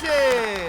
noches.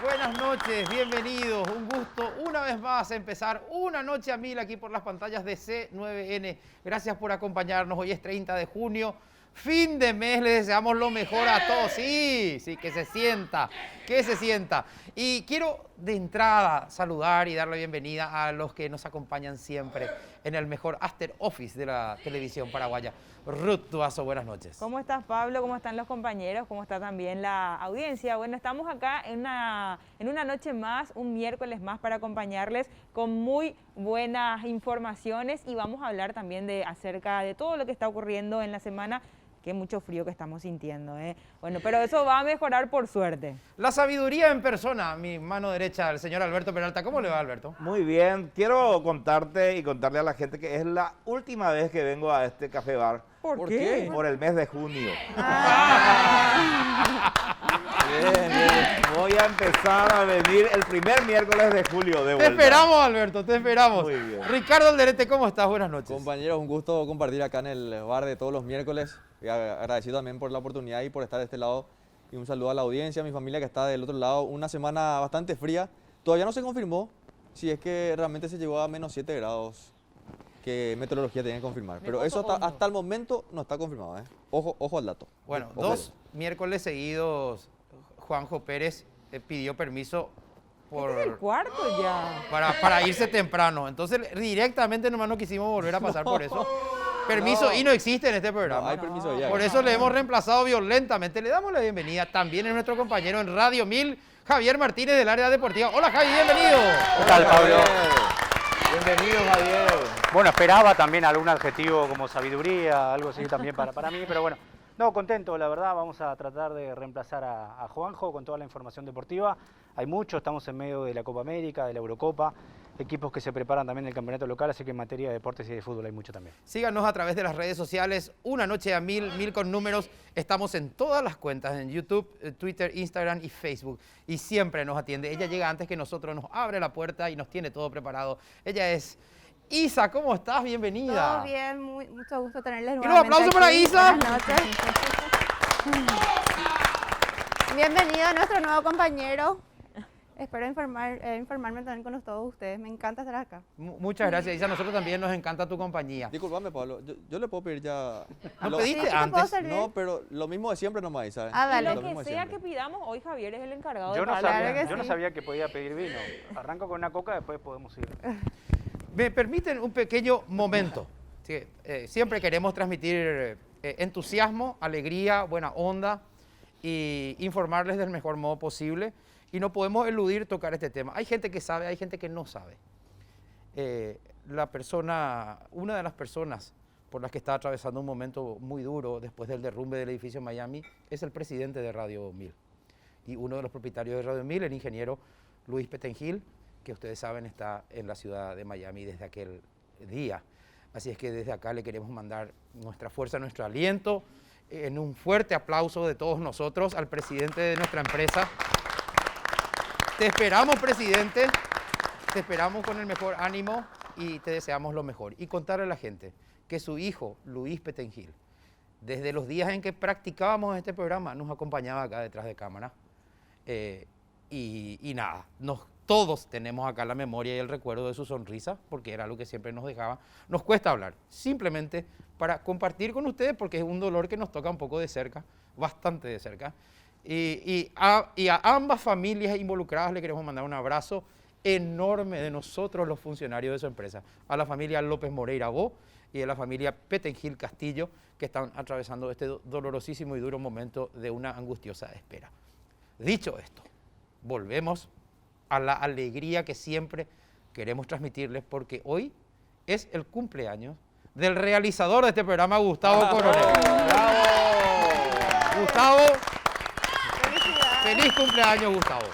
Buenas noches, bienvenidos. Un gusto una vez más empezar una noche a mil aquí por las pantallas de C9N. Gracias por acompañarnos. Hoy es 30 de junio. Fin de mes, les deseamos lo mejor a todos. Sí, que se sienta, que se sienta. Y quiero de entrada saludar y dar la bienvenida a los que nos acompañan siempre en el mejor after office de la televisión paraguaya. Ruth Duazo, buenas noches. ¿Cómo estás, Pablo? ¿Cómo están los compañeros? ¿Cómo está también la audiencia? Bueno, estamos acá en una noche más, un miércoles más para acompañarles con muy buenas informaciones y vamos a hablar también acerca de todo lo que está ocurriendo en la semana. Qué mucho frío que estamos sintiendo, ¿eh? Bueno, pero eso va a mejorar por suerte. La sabiduría en persona, mi mano derecha, el señor Alberto Peralta. ¿Cómo le va, Alberto? Muy bien. Quiero contarte y contarle a la gente que es la última vez que vengo a este café bar. ¿Por qué? Por el mes de junio. Bien. Voy a empezar a venir el primer miércoles de julio de vuelta. Te esperamos, Alberto, te esperamos. Muy bien. Ricardo Alderete, ¿cómo estás? Buenas noches. Compañeros, un gusto compartir acá en el bar de todos los miércoles. Y agradecido también por la oportunidad y por estar de este lado. Y un saludo a la audiencia, a mi familia que está del otro lado. Una semana bastante fría. Todavía no se confirmó si es que realmente se llegó a menos 7 grados que meteorología tenía que confirmar. Pero eso hasta el momento no está confirmado, ¿eh? Ojo al dato. Bueno, Ojo. dos miércoles seguidos, Juanjo Pérez pidió permiso Este es el cuarto ya. para irse temprano. Entonces, directamente nomás no quisimos volver a pasar por eso. Permiso y no existe en este programa. No, hay permiso ya. Por eso le hemos reemplazado violentamente. Le damos la bienvenida también a nuestro compañero en Radio 1000, Javier Martínez del área deportiva. Hola, Javi, bienvenido. ¿Qué tal, Pablo? Bienvenido, Javier. Bueno, esperaba también algún adjetivo como sabiduría, algo así también para mí, pero bueno, no, contento, la verdad. Vamos a tratar de reemplazar a Juanjo con toda la información deportiva. Hay mucho, estamos en medio de la Copa América, de la Eurocopa, equipos que se preparan también del campeonato local, así que en materia de deportes y de fútbol hay mucho también. Síganos a través de las redes sociales, Una Noche a Mil, Mil con números. Estamos en todas las cuentas, en YouTube, Twitter, Instagram y Facebook. Y siempre nos atiende. Ella llega antes que nosotros, nos abre la puerta y nos tiene todo preparado. Ella es Isa, ¿cómo estás? Bienvenida. Todo bien, mucho gusto tenerles Y un nuevamente aplauso para aquí. Isa. Buenas noches. Bienvenido a nuestro nuevo compañero. Espero informarme también con todos ustedes. Me encanta estar acá. Muchas gracias, Isa. A nosotros también nos encanta tu compañía. Disculpame, Pablo. Yo le puedo pedir ya... ¿No Sí, pediste ¿qué te puedo antes? servir? No, pero lo mismo de siempre nomás, Isa. Ah, Y dale. lo mismo que de sea siempre. que pidamos, hoy Javier es el encargado Yo de no Pablo. Claro que yo no sí. sabía que podía pedir vino. Arranco con una coca, después podemos ir. ¿Me permiten un pequeño momento? Sí, siempre queremos transmitir entusiasmo, alegría, buena onda y informarles del mejor modo posible. Y no podemos eludir tocar este tema. Hay gente que sabe, hay gente que no sabe. Una de las personas por las que está atravesando un momento muy duro después del derrumbe del edificio en Miami es el presidente de Radio 1000. Y uno de los propietarios de Radio 1000, el ingeniero Luis Petengil, que ustedes saben está en la ciudad de Miami desde aquel día. Así es que desde acá le queremos mandar nuestra fuerza, nuestro aliento, en un fuerte aplauso de todos nosotros al presidente de nuestra empresa. Te esperamos, presidente, te esperamos con el mejor ánimo y te deseamos lo mejor. Y contarle a la gente que su hijo, Luis Petengil, desde los días en que practicábamos este programa, nos acompañaba acá detrás de cámara. Y nada, todos tenemos acá la memoria y el recuerdo de su sonrisa, porque era lo que siempre nos dejaba. Nos cuesta hablar, simplemente para compartir con ustedes, porque es un dolor que nos toca un poco de cerca, bastante de cerca. Y a ambas familias involucradas le queremos mandar un abrazo enorme de nosotros los funcionarios de su empresa. A la familia López Moreira Bo y a la familia Petengil Castillo, que están atravesando este dolorosísimo y duro momento de una angustiosa espera. Dicho esto, volvemos a la alegría que siempre queremos transmitirles, porque hoy es el cumpleaños del realizador de este programa, Gustavo Coronel. ¡Bravo! Gustavo, Felicidades. feliz cumpleaños, Gustavo.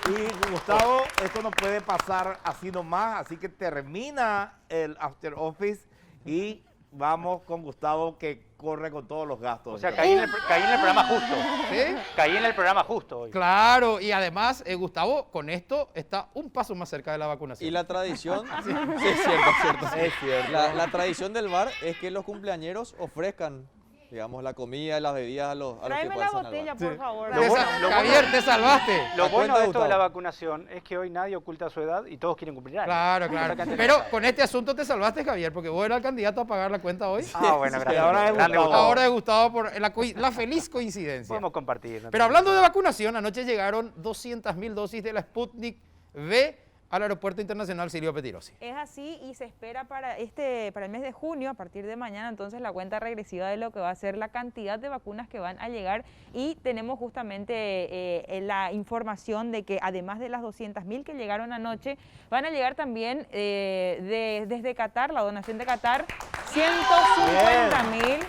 Y Gustavo, esto no puede pasar así nomás, así que termina el after office y vamos con Gustavo que corre con todos los gastos. O sea, caí en el programa justo. ¿Sí? Caí en el programa justo hoy. Claro, y además, Gustavo, con esto está un paso más cerca de la vacunación. Y la tradición, sí, es cierto. Es cierto. La tradición del bar es que los cumpleañeros ofrezcan digamos, la comida y las bebidas a los que Tráeme la pasan al botella, bar. por favor. Lo bueno- Javier, te salvaste. Lo A bueno cuenta de de esto de la Gustavo. vacunación es que hoy nadie oculta su edad y todos quieren cumplir años. Claro, Esa claro. cantidad Pero de- con este asunto te salvaste, Javier, porque vos eras el candidato a pagar la cuenta hoy. Ah, bueno, Y gracias. ahora es Grande Gustavo. Ahora he gustado por la feliz coincidencia. Podemos compartir. ¿no? Pero hablando de vacunación, anoche llegaron 200.000 dosis de la Sputnik V al Aeropuerto Internacional Silvio Pettirossi. Es así y se espera para el mes de junio, a partir de mañana, entonces la cuenta regresiva de lo que va a ser la cantidad de vacunas que van a llegar y tenemos justamente la información de que además de las 200.000 que llegaron anoche, van a llegar también desde Qatar, la donación de Qatar, 150.000.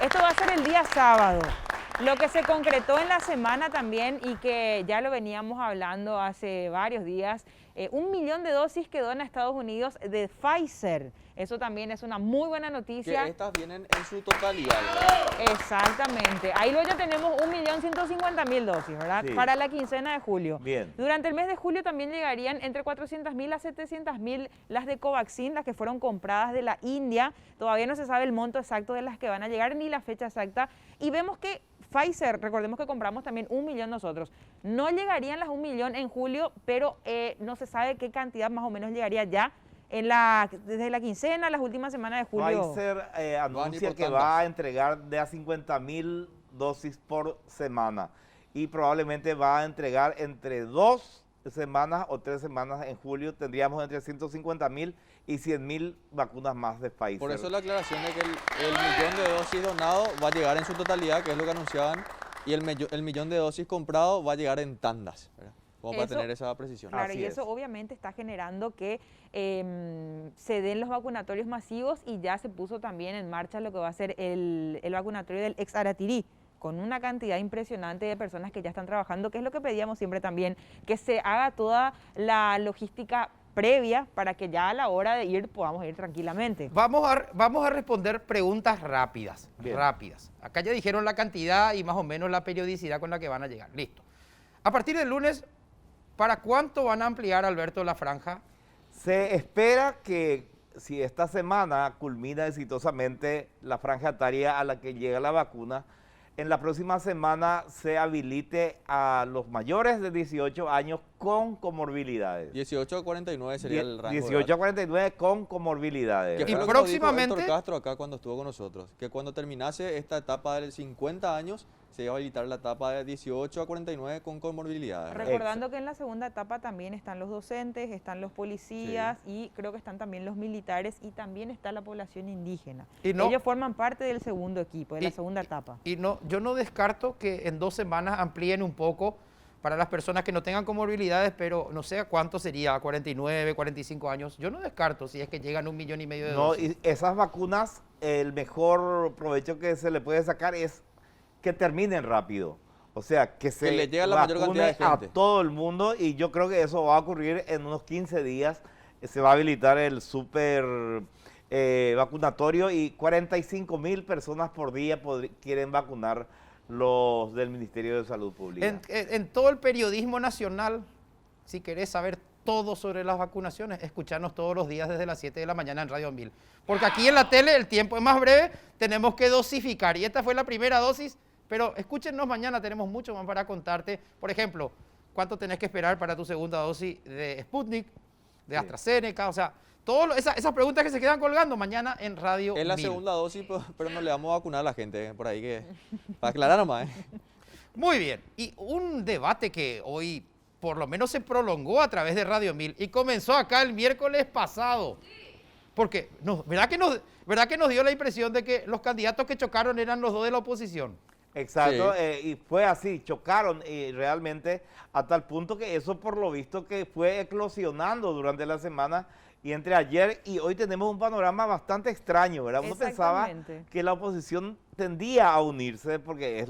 Esto va a ser el día sábado. Lo que se concretó en la semana también y que ya lo veníamos hablando hace varios días, 1 millón de dosis que dona Estados Unidos de Pfizer. Eso también es una muy buena noticia. Que estas vienen en su totalidad, ¿verdad? Exactamente. Ahí luego ya tenemos 1.150.000 dosis, ¿verdad? Sí. Para la quincena de julio. Bien. Durante el mes de julio también llegarían entre 400.000 a 700.000 las de Covaxin, las que fueron compradas de la India. Todavía no se sabe el monto exacto de las que van a llegar ni la fecha exacta. Y vemos que Pfizer, recordemos que compramos también 1 millón nosotros. No llegarían las 1 millón en julio, pero no se sabe qué cantidad más o menos llegaría ya desde la quincena, las últimas semanas de julio. Pfizer anuncia por que tandas. va a entregar de a 50.000 dosis por semana y probablemente va a entregar entre 2 semanas o 3 semanas en julio. Tendríamos entre 150.000 y 100.000 vacunas más de Pfizer. Por eso la aclaración de que el millón de dosis donado va a llegar en su totalidad, que es lo que anunciaban, y el millón de dosis comprado va a llegar en tandas, ¿verdad? Como para Eso- tener esa precisión. Claro, Así y eso es. obviamente está generando que se den los vacunatorios masivos y ya se puso también en marcha lo que va a ser el vacunatorio del ex Aratirí, con una cantidad impresionante de personas que ya están trabajando, que es lo que pedíamos siempre también, que se haga toda la logística previa para que ya a la hora de ir podamos ir tranquilamente. Vamos a responder preguntas rápidas, Bien. rápidas. Acá ya dijeron la cantidad y más o menos la periodicidad con la que van a llegar. Listo. A partir del lunes, ¿para cuánto van a ampliar, Alberto, la franja? Se espera que si esta semana culmina exitosamente la franja etaria a la que llega la vacuna, en la próxima semana se habilite a los mayores de 18 años con comorbilidades. 18 a 49 sería el rango. 18 a ¿verdad? 49 con comorbilidades. Que fue Y lo que nos dijo próximamente- Héctor Castro acá cuando estuvo con nosotros, que cuando terminase esta etapa de 50 años, se iba a habilitar la etapa de 18 a 49 con comorbilidades. ¿verdad? Recordando que en la segunda etapa también están los docentes, están los policías y creo que están también los militares y también está la población indígena. Y no- Ellos forman parte del segundo equipo, de la segunda etapa. Y no, yo no descarto que en 2 semanas amplíen un poco para las personas que no tengan comorbilidades, pero no sé a cuánto sería, 49, 45 años. Yo no descarto si es que llegan 1,5 millones de No, dosis. y esas vacunas, el mejor provecho que se le puede sacar es que terminen rápido. O sea, que se le llegue a la mayor vacune cantidad de a gente. todo el mundo y yo creo que eso va a ocurrir en unos 15 días. Se va a habilitar el super vacunatorio y 45.000 personas por día quieren vacunar los del Ministerio de Salud Pública. En todo el periodismo nacional, si querés saber todo sobre las vacunaciones, escucharnos todos los días desde las 7 de la mañana en Radio 1000. Porque aquí en la tele el tiempo es más breve, tenemos que dosificar. Y esta fue la primera dosis, pero escúchenos mañana, tenemos mucho más para contarte. Por ejemplo, ¿cuánto tenés que esperar para tu segunda dosis de Sputnik, de AstraZeneca? O sea, esas preguntas que se quedan colgando mañana en Radio 1000. Es la segunda dosis, pero no le vamos a vacunar a la gente, por ahí que... Para aclarar nomás, ¿eh? Muy bien, y un debate que hoy por lo menos se prolongó a través de Radio 1000 y comenzó acá el miércoles pasado. Porque, ¿verdad que nos dio la impresión de que los candidatos que chocaron eran los dos de la oposición? Exacto, Sí. y fue así, chocaron y realmente a tal punto que eso por lo visto que fue eclosionando durante la semana y entre ayer y hoy tenemos un panorama bastante extraño, ¿verdad? Uno pensaba Exactamente. que la oposición tendía a unirse porque es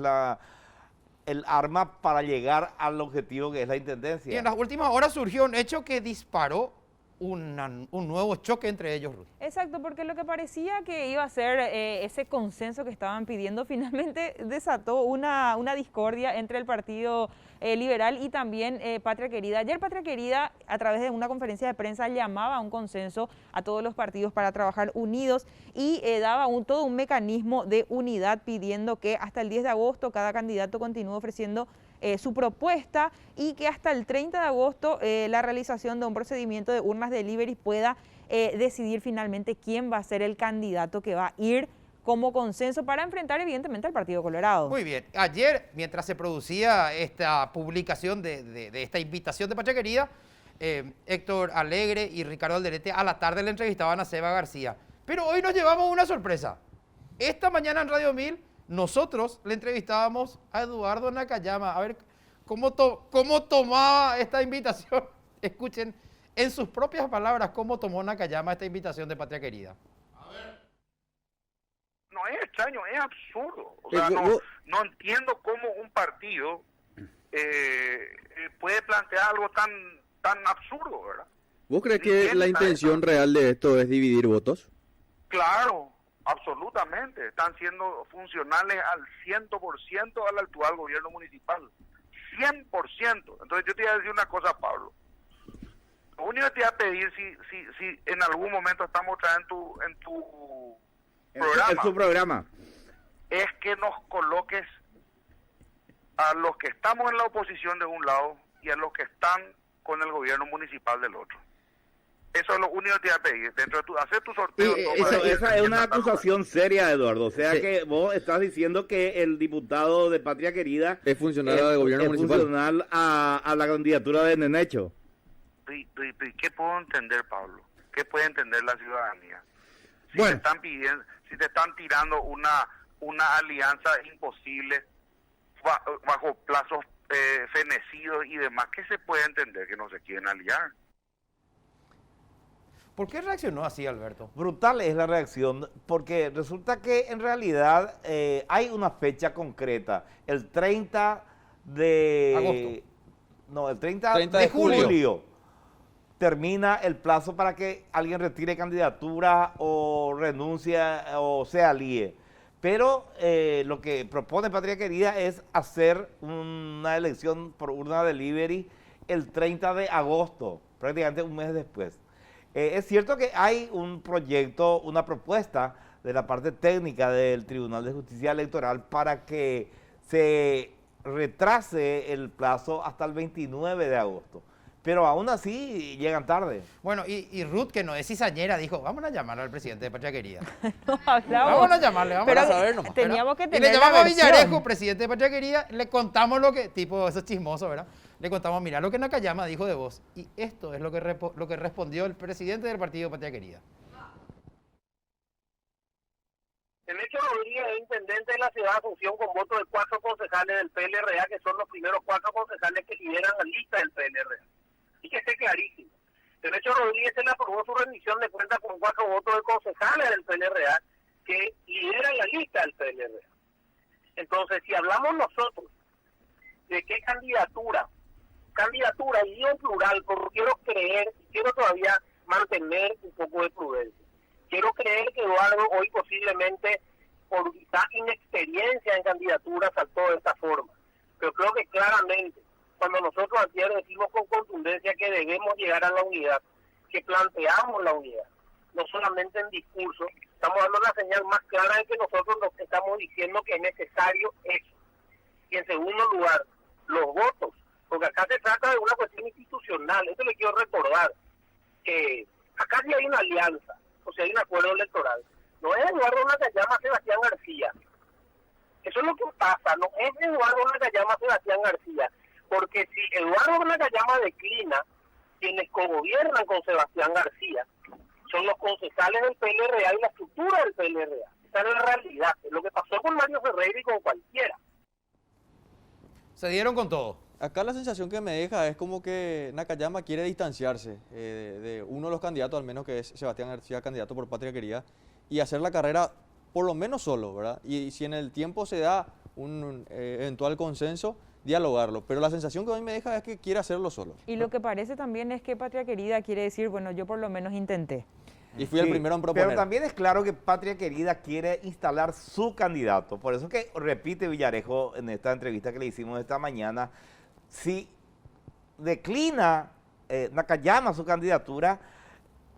el arma para llegar al objetivo que es la intendencia. Y en las últimas horas surgió un hecho que disparó un nuevo choque entre ellos, Ruth. Exacto, porque lo que parecía que iba a ser ese consenso que estaban pidiendo, finalmente desató una discordia entre el Partido Liberal y también Patria Querida. Ayer Patria Querida, a través de una conferencia de prensa, llamaba a un consenso a todos los partidos para trabajar unidos y daba todo un mecanismo de unidad, pidiendo que hasta el 10 de agosto cada candidato continúe ofreciendo su propuesta y que hasta el 30 de agosto la realización de un procedimiento de urnas delivery pueda decidir finalmente quién va a ser el candidato que va a ir como consenso para enfrentar evidentemente al Partido Colorado. Muy bien. Ayer, mientras se producía esta publicación de esta invitación de Patria Querida, Héctor Alegre y Ricardo Alderete a la tarde le entrevistaban a Seba García. Pero hoy nos llevamos una sorpresa. Esta mañana en Radio 1000 nosotros le entrevistábamos a Eduardo Nakayama, a ver cómo tomaba esta invitación. Escuchen en sus propias palabras cómo tomó Nakayama esta invitación de Patria Querida. No es extraño, es absurdo. O sea, no entiendo cómo un partido puede plantear algo tan absurdo, ¿verdad? ¿Vos crees que la intención real de esto es dividir votos? Claro, absolutamente. Están siendo funcionales al 100% al actual gobierno municipal. 100%. Entonces yo te voy a decir una cosa, Pablo. Lo único que te voy a pedir, si en algún momento estamos otra vez en tu programa, En su programa. es que nos coloques a los que estamos en la oposición de un lado y a los que están con el gobierno municipal del otro. Eso es lo único que te voy a pedir. Dentro de hacer tu sorteo. Esa es una acusación seria, Eduardo. O sea Sí. que vos estás diciendo que el diputado de Patria Querida Es funcionario del gobierno es municipal. funcional a la candidatura de Nenecho. ¿Qué puedo entender, Pablo? ¿Qué puede entender la ciudadanía? Si Bueno. te están pidiendo, si te están tirando una alianza imposible bajo plazos fenecidos y demás, ¿qué se puede entender? Que no se quieren aliar. ¿Por qué reaccionó así, Alberto? Brutal es la reacción, porque resulta que en realidad hay una fecha concreta, el 30 de... Agosto. No, el 30 30 de de julio. julio termina el plazo para que alguien retire candidatura o renuncie o se alíe. Pero lo que propone Patria Querida es hacer una elección por urna delivery el 30 de agosto, prácticamente un mes después. Es cierto que hay un proyecto, una propuesta de la parte técnica del Tribunal de Justicia Electoral para que se retrase el plazo hasta el 29 de agosto. Pero aún así llegan tarde. Bueno, y Ruth, que no es cizañera, dijo, vamos a llamar al presidente de Patria Querida. No hablamos. Vamos a llamarle, vamos Pero a saber nomás. teníamos que Y tener le la llamamos a versión. Villarejo, presidente de Patria Querida, le contamos lo que, tipo, eso es chismoso, ¿verdad? Le contamos, mira lo que Nakayama dijo de vos. Y esto es lo que respondió el presidente del partido Patria Querida. El hecho Rodríguez es intendente de la ciudad de Asunción con voto de 4 concejales del PLRA, que son los primeros 4 concejales que lideran la lista del PLRA. Y que esté clarísimo. El hecho Rodríguez se le aprobó su rendición de cuentas con 4 votos de concejales del PLRA que lideran la lista del PLRA. Entonces, si hablamos nosotros de qué candidatura y en plural, porque quiero todavía mantener un poco de prudencia. Quiero creer que Eduardo hoy posiblemente, por quizá inexperiencia en candidatura, saltó de esta forma. Pero creo que claramente, cuando nosotros ayer decimos con contundencia que debemos llegar a la unidad, que planteamos la unidad, no solamente en discurso, estamos dando la señal más clara de que nosotros lo que estamos diciendo que es necesario eso. Y en segundo lugar, los votos, porque acá se trata de una cuestión institucional. Esto le quiero recordar, que acá sí hay una alianza, o sea, hay un acuerdo electoral. No es Eduardo Nakayama Sebastián García. Eso es lo que pasa, no es Eduardo Nakayama Sebastián García. Porque si Eduardo Nakayama declina, quienes cogobiernan con Sebastián García son los concejales del PLRA y la estructura del PLRA. Esa es la realidad, es lo que pasó con Mario Ferreira y con cualquiera. Se dieron con todo. Acá la sensación que me deja es como que Nakayama quiere distanciarse de uno de los candidatos, al menos que es Sebastián García, candidato por Patria Querida, y hacer la carrera por lo menos solo, ¿verdad? Y si en el tiempo se da un eventual consenso, dialogarlo. Pero la sensación que a mí me deja es que quiere hacerlo solo. Y lo que parece también es que Patria Querida quiere decir, bueno, yo por lo menos intenté. Y fui el Sí, primero en proponer. Pero también es claro que Patria Querida quiere instalar su candidato. Por eso que repite Villarejo en esta entrevista que le hicimos esta mañana. Si declina Nakayama su candidatura,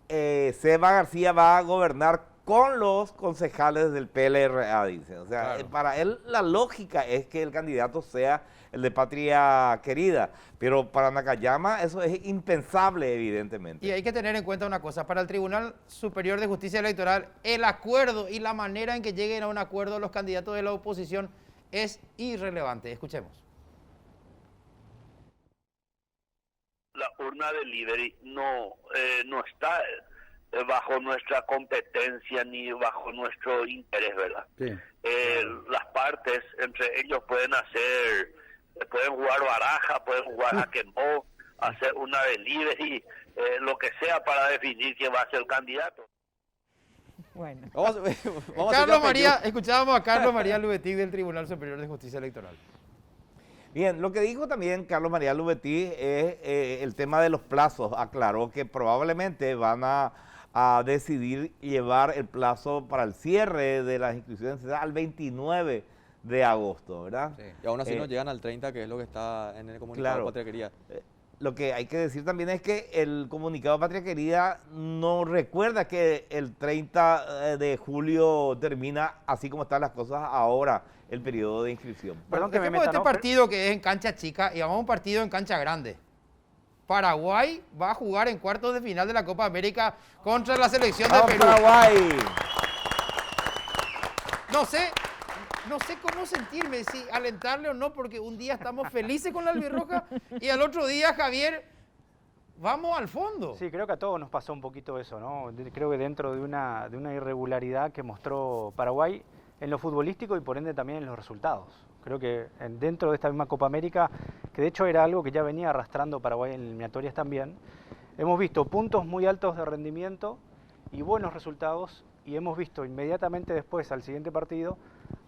Seba García va a gobernar con los concejales del PLRA, dice. O sea, Claro. para él la lógica es que el candidato sea el de Patria Querida, pero para Nakayama eso es impensable, evidentemente. Y hay que tener en cuenta una cosa, para el Tribunal Superior de Justicia Electoral, el acuerdo y la manera en que lleguen a un acuerdo los candidatos de la oposición es irrelevante. Escuchemos. La urna de Liberi no está bajo nuestra competencia ni bajo nuestro interés, ¿verdad? Sí. Las partes entre ellos pueden jugar baraja, pueden jugar a quemó, hacer una delivery, lo que sea para definir quién va a ser el candidato. Bueno. Vamos a Carlos hacer María, escuchábamos a Carlos María Lubetic del Tribunal Superior de Justicia Electoral. Bien, lo que dijo también Carlos María Lubetic es el tema de los plazos. Aclaró que probablemente van a decidir llevar el plazo para el cierre de las inscripciones al 29 de agosto, ¿verdad? Sí. Y aún así no Eh, llegan al 30, que es lo que está en el comunicado claro. de Patria Querida. Lo que hay que decir también es que el comunicado de Patria Querida no recuerda que el 30 de julio termina, así como están las cosas ahora, el periodo de inscripción. Perdón que me Dejemos meta, este ¿no? partido que es en cancha chica y vamos a un partido en cancha grande. Paraguay va a jugar en cuartos de final de la Copa América contra la selección de ¡Vamos, Perú. Paraguay! No sé cómo sentirme, si alentarle o no, porque un día estamos felices con la albirroja y al otro día, Javier, vamos al fondo. Sí, creo que a todos nos pasó un poquito eso, ¿no? Creo que dentro de una irregularidad que mostró Paraguay en lo futbolístico y por ende también en los resultados. Creo que dentro de esta misma Copa América, que de hecho era algo que ya venía arrastrando Paraguay en eliminatorias también, hemos visto puntos muy altos de rendimiento y buenos resultados, y hemos visto inmediatamente después, al siguiente partido,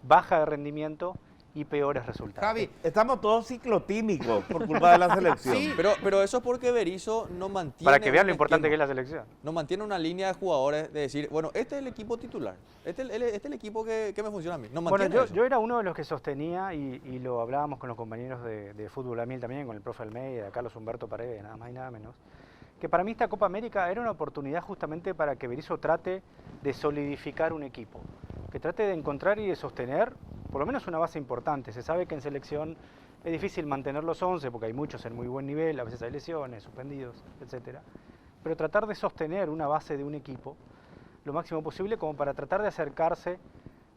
baja de rendimiento y peores resultados. Javi, Estamos todos ciclotímicos por culpa de la selección. Sí. Pero eso es porque Berizzo no mantiene... Para que vean un lo importante que es esquema. la selección. No mantiene una línea de jugadores de decir, bueno, este es el equipo titular, este es el equipo que me funciona a mí. No Bueno, mantiene eso. yo era uno de los que sostenía, y lo hablábamos con los compañeros de fútbol a mí también, con el profe Almeida, Carlos Humberto Paredes, nada más y nada menos, que para mí esta Copa América era una oportunidad justamente para que Berizzo trate de solidificar un equipo, que trate de encontrar y de sostener por lo menos una base importante. Se sabe que en selección es difícil mantener los 11 porque hay muchos en muy buen nivel, a veces hay lesiones, suspendidos, etcétera. Pero tratar de sostener una base de un equipo lo máximo posible como para tratar de acercarse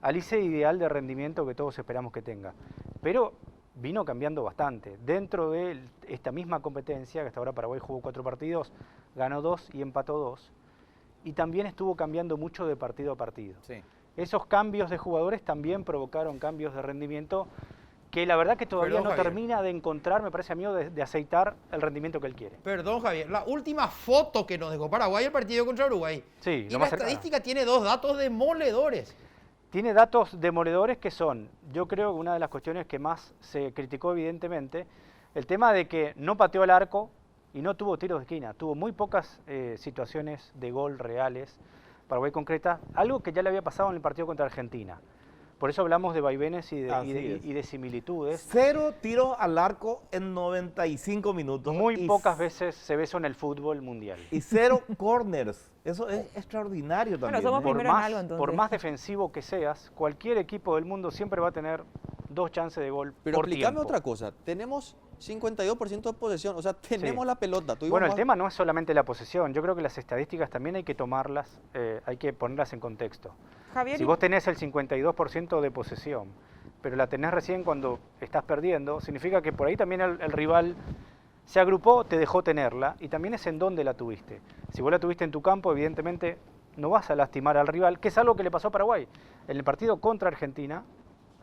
al ICE ideal de rendimiento que todos esperamos que tenga. Pero vino cambiando bastante. Dentro de esta misma competencia, que hasta ahora Paraguay jugó 4 partidos, ganó 2 y empató 2, y también estuvo cambiando mucho de partido a partido. sí. Esos cambios de jugadores también provocaron cambios de rendimiento que la verdad que todavía Perdón, no Javier. termina de encontrar, me parece a mí, de aceitar el rendimiento que él quiere. Perdón, Javier, la última foto que nos dejó Paraguay el partido contra Uruguay. Sí, Y lo la más cercano. estadística tiene 2 datos demoledores. Tiene datos demoledores que son, yo creo que una de las cuestiones que más se criticó evidentemente, el tema de que no pateó al arco y no tuvo tiros de esquina, tuvo muy pocas situaciones de gol reales, Paraguay concreta, algo que ya le había pasado en el partido contra Argentina. Por eso hablamos de vaivenes y Así es. de similitudes. 0 tiros al arco en 95 minutos. Muy Y pocas veces se ve eso en el fútbol mundial. Y 0 corners. Eso es extraordinario también. somos ¿eh? primero en algo, entonces. Por más defensivo que seas, cualquier equipo del mundo siempre va a tener 2 chances de gol Pero por explícame tiempo. otra cosa, tenemos 52% de posesión, o sea, tenemos Sí. la pelota. Tuvimos Bueno, el más- tema no es solamente la posesión, yo creo que las estadísticas también hay que tomarlas, hay que ponerlas en contexto. Javier, Si vos tenés el 52% de posesión, pero la tenés recién cuando estás perdiendo, significa que por ahí también el rival se agrupó, te dejó tenerla, y también es en dónde la tuviste. Si vos la tuviste en tu campo, evidentemente no vas a lastimar al rival, que es algo que le pasó a Paraguay. En el partido contra Argentina,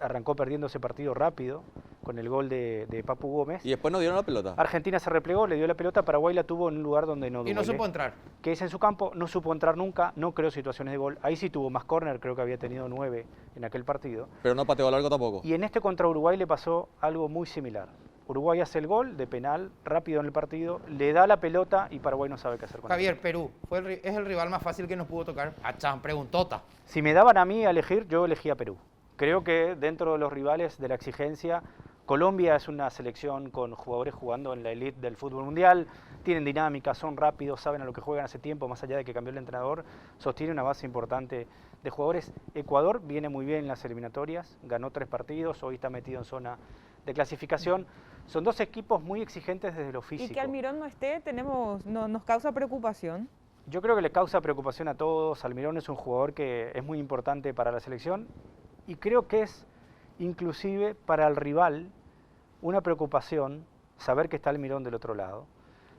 arrancó perdiendo ese partido rápido, con el gol de Papu Gómez. Y después nos dieron la pelota. Argentina se replegó, le dio la pelota, Paraguay la tuvo en un lugar donde no Y no duele, supo entrar. que es en su campo, no supo entrar nunca, no creó situaciones de gol. Ahí sí tuvo más córner, creo que había tenido 9 en aquel partido. Pero no pateó largo tampoco. Y en este contra Uruguay le pasó algo muy similar. Uruguay hace el gol de penal, rápido en el partido, le da la pelota y Paraguay no sabe qué hacer con ella. Javier, Perú, es el rival más fácil que nos pudo tocar. Achán, preguntota. Si me daban a mí a elegir, yo elegía Perú. Creo que dentro de los rivales de la exigencia, Colombia es una selección con jugadores jugando en la elite del fútbol mundial, tienen dinámica, son rápidos, saben a lo que juegan hace tiempo, más allá de que cambió el entrenador, sostiene una base importante de jugadores. Ecuador viene muy bien en las eliminatorias, ganó 3 partidos, hoy está metido en zona de clasificación. Son 2 equipos muy exigentes desde lo físico. Y que Almirón no esté, nos causa preocupación. Yo creo que le causa preocupación a todos. Almirón es un jugador que es muy importante para la selección y creo que es inclusive para el rival una preocupación saber que está Almirón del otro lado.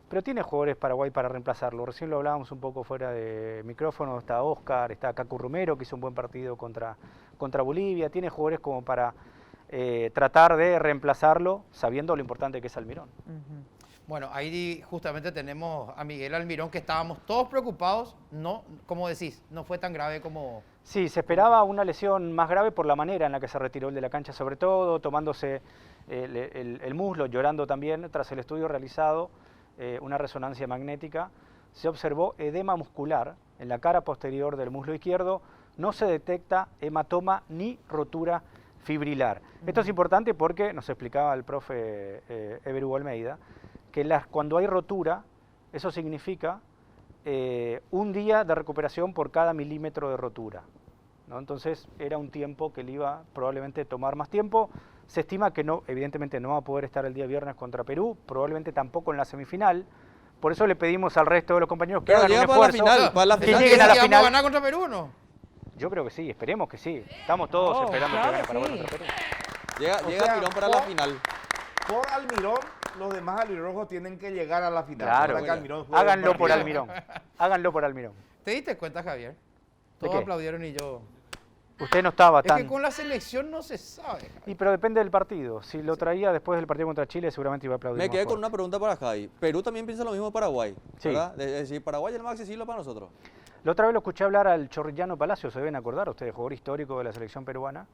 Pero tiene jugadores Paraguay para reemplazarlo. Recién lo hablábamos un poco fuera de micrófono. Está Oscar, está Cacu Romero, que hizo un buen partido contra Bolivia. Tiene jugadores como para tratar de reemplazarlo sabiendo lo importante que es Almirón. Bueno, ahí justamente tenemos a Miguel Almirón, que estábamos todos preocupados. No, como decís, no fue tan grave como... Sí, se esperaba una lesión más grave por la manera en la que se retiró el de la cancha, sobre todo tomándose el muslo, llorando también. Tras el estudio realizado, una resonancia magnética, se observó edema muscular en la cara posterior del muslo izquierdo. No se detecta hematoma ni rotura fibrilar. Esto es importante porque nos explicaba el profe Ever Hugo Almeida que cuando hay rotura, eso significa un día de recuperación por cada milímetro de rotura, ¿no? Entonces era un tiempo que le iba probablemente a tomar más tiempo. Se estima que no, evidentemente no va a poder estar el día viernes contra Perú, probablemente tampoco en la semifinal. Por eso le pedimos al resto de los compañeros que hagan un esfuerzo, que lleguen a la final. ¿Vamos a ganar contra Perú o no? Yo creo que sí, esperemos que sí. Estamos todos esperando que gane Paraguay contra Perú. Llega Almirón para la final. Por Almirón, los demás albirrojos tienen que llegar a la final. Claro, háganlo por Almirón. Háganlo por Almirón. ¿Te diste cuenta, Javier? ¿De Todos qué? aplaudieron y yo... Usted no estaba Es tan... que con la selección no se sabe, Javier. Pero depende del partido. Si lo traía después del partido contra Chile, seguramente iba a aplaudir Me más quedé con fuerte. una pregunta para Javi. Perú también piensa lo mismo de Paraguay, Sí. ¿verdad? Es decir, Paraguay es el más accesible para nosotros. La otra vez lo escuché hablar al Chorrillano Palacio, se deben acordar ustedes, jugador histórico de la selección peruana.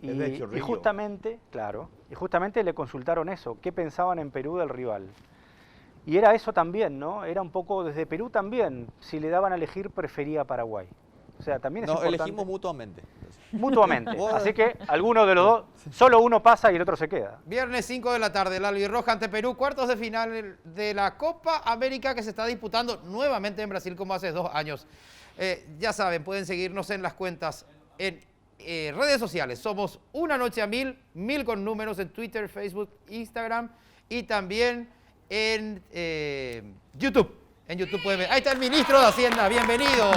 Es de Chorrillo. Y justamente, claro, le consultaron eso, qué pensaban en Perú del rival. Y era eso también, ¿no? Era un poco desde Perú también, si le daban a elegir, prefería a Paraguay. O sea, también es Nos importante. elegimos mutuamente. Mutuamente. Así que alguno de los dos, solo uno pasa y el otro se queda. Viernes 5 de la tarde, el albirroja ante Perú, cuartos de final de la Copa América que se está disputando nuevamente en Brasil como hace 2 años. Ya saben, pueden seguirnos en las cuentas en redes sociales. Somos Una Noche a Mil, 1000 con números en Twitter, Facebook, Instagram y también en YouTube. En YouTube pueden ver. Ahí está el ministro de Hacienda, bienvenido.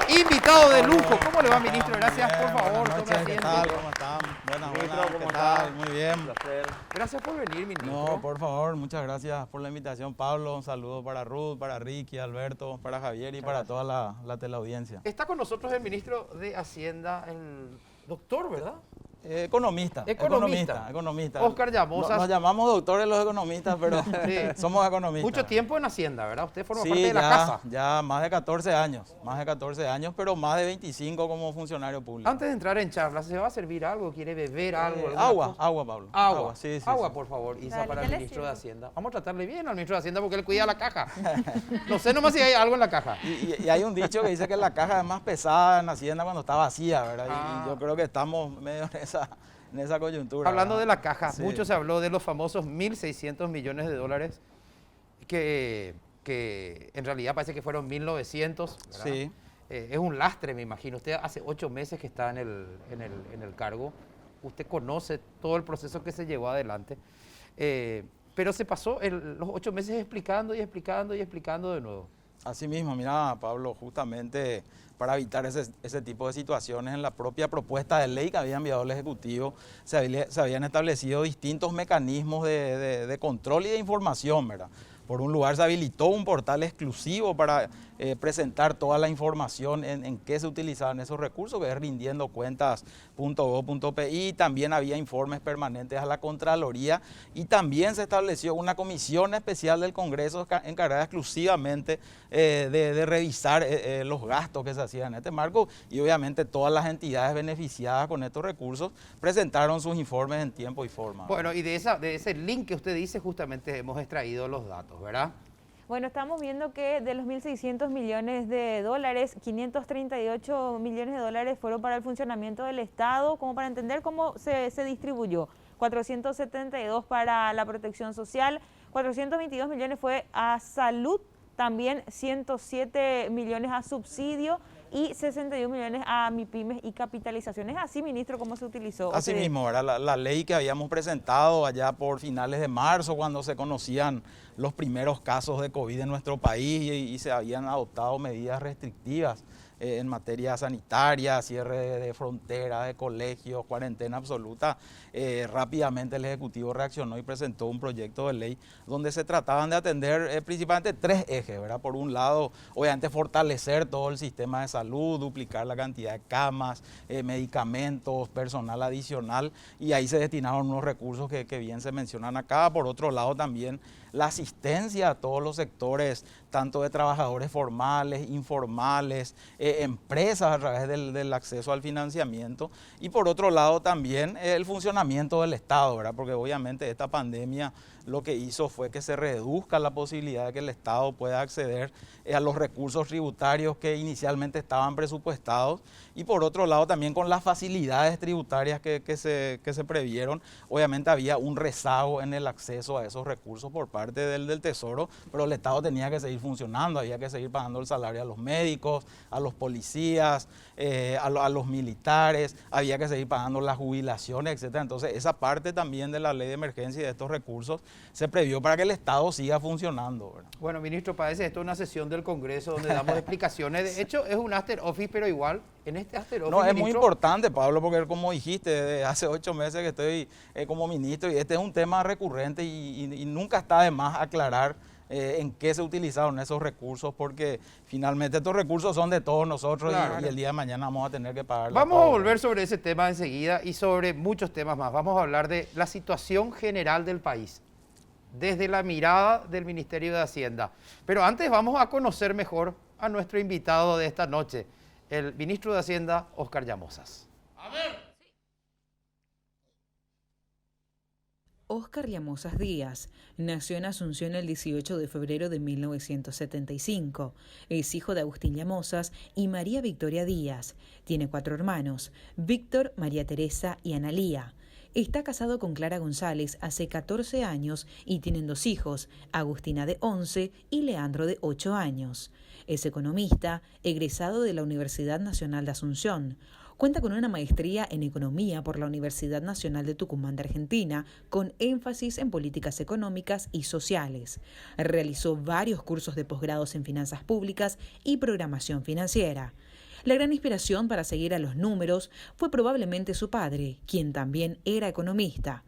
Invitado de lujo. ¿Cómo le va, ministro? Gracias, por favor. Buenas noches, ¿qué tal? ¿Cómo están? Buenas, ¿qué tal? Muy bien. Gracias por venir, ministro. No, por favor, muchas gracias por la invitación, Pablo. Un saludo para Ruth, para Ricky, Alberto, para Javier y para toda la teleaudiencia. Está con nosotros el ministro de Hacienda, el doctor, ¿verdad? Economista. Oscar Llamosa. Nos llamamos doctores los economistas, pero Sí. somos economistas. Mucho tiempo en Hacienda, ¿verdad? Usted forma Sí, parte de la casa. ya más de 14 años, pero más de 25 como funcionario público. Antes de entrar en charla, ¿se va a servir algo? ¿Quiere beber algo? ¿Alguna cosa? Agua, Pablo. Agua, Sí, agua, por favor, Isa, Dale, para ya el le ministro de sirvo. Hacienda. Vamos a tratarle bien al ministro de Hacienda porque él cuida la caja. No sé nomás si hay algo en la caja. Y hay un dicho que dice que la caja es más pesada en Hacienda cuando está vacía, ¿verdad? Ah. Y yo creo que estamos medio en esa coyuntura. Hablando de ¿verdad? la caja, Sí. mucho se habló de los famosos 1.600 millones de dólares que en realidad parece que fueron 1.900. ¿verdad? Sí. Es un lastre, me imagino. Usted hace 8 meses que está en el cargo. Usted conoce todo el proceso que se llevó adelante. Pero se pasó los 8 meses explicando y explicando y explicando de nuevo. Así mismo, mira, Pablo, justamente para evitar ese tipo de situaciones, en la propia propuesta de ley que había enviado el Ejecutivo, se habían establecido distintos mecanismos de control y de información, ¿verdad? Por un lugar se habilitó un portal exclusivo para presentar toda la información en qué se utilizaban esos recursos, que es rindiendocuentas.gov.pi. También había informes permanentes a la Contraloría y también se estableció una comisión especial del Congreso encargada exclusivamente de revisar los gastos que se hacían en este marco, y obviamente todas las entidades beneficiadas con estos recursos presentaron sus informes en tiempo y forma. Bueno, y de ese link que usted dice justamente hemos extraído los datos, ¿verdad? Bueno, estamos viendo que de los 1.600 millones de dólares, 538 millones de dólares fueron para el funcionamiento del Estado, como para entender cómo se distribuyó. 472 para la protección social, 422 millones fue a salud, también 107 millones a subsidio y 61 millones a MIPYMES y capitalizaciones. Así, ministro, ¿cómo se utilizó? Así mismo, era la ley que habíamos presentado allá por finales de marzo, cuando se conocían los primeros casos de COVID en nuestro país y se habían adoptado medidas restrictivas en materia sanitaria, cierre de fronteras, de colegios, cuarentena absoluta. Rápidamente el Ejecutivo reaccionó y presentó un proyecto de ley donde se trataban de atender principalmente 3 ejes, ¿verdad? Por un lado, obviamente fortalecer todo el sistema de salud, duplicar la cantidad de camas, medicamentos, personal adicional, y ahí se destinaron unos recursos que bien se mencionan acá. Por otro lado, también la asistencia a todos los sectores, tanto de trabajadores formales, informales, empresas a través del acceso al financiamiento, y por otro lado también el funcionamiento del Estado, ¿verdad? Porque obviamente esta pandemia lo que hizo fue que se reduzca la posibilidad de que el Estado pueda acceder a los recursos tributarios que inicialmente estaban presupuestados, y por otro lado también con las facilidades tributarias que se previeron, obviamente había un rezago en el acceso a esos recursos por parte del Tesoro, pero el Estado tenía que seguir funcionando, había que seguir pagando el salario a los médicos, a los policías, a los militares, había que seguir pagando las jubilaciones, etcétera. Entonces esa parte también de la ley de emergencia y de estos recursos se previó para que el Estado siga funcionando, ¿verdad? Bueno, ministro, parece esto una sesión del Congreso donde damos explicaciones. De hecho, es un after office, pero igual, en este after office, No, es ministro, muy importante, Pablo, porque como dijiste, desde hace 8 meses que estoy como ministro, y este es un tema recurrente y nunca está de más aclarar en qué se utilizaron esos recursos, porque finalmente estos recursos son de todos nosotros, claro, y el día de mañana vamos a tener que pagar. Vamos a volver sobre ese tema enseguida y sobre muchos temas más. Vamos a hablar de la situación general del país, desde la mirada del Ministerio de Hacienda. Pero antes vamos a conocer mejor a nuestro invitado de esta noche, el ministro de Hacienda, Óscar Llamosas. A ver. Óscar Llamosas Díaz nació en Asunción el 18 de febrero de 1975. Es hijo de Agustín Llamosas y María Victoria Díaz. Tiene 4 hermanos, Víctor, María Teresa y Analía. Está casado con Clara González hace 14 años y tienen 2 hijos, Agustina de 11 y Leandro de 8 años. Es economista, egresado de la Universidad Nacional de Asunción. Cuenta con una maestría en Economía por la Universidad Nacional de Tucumán de Argentina, con énfasis en políticas económicas y sociales. Realizó varios cursos de posgrados en finanzas públicas y programación financiera. La gran inspiración para seguir a los números fue probablemente su padre, quien también era economista.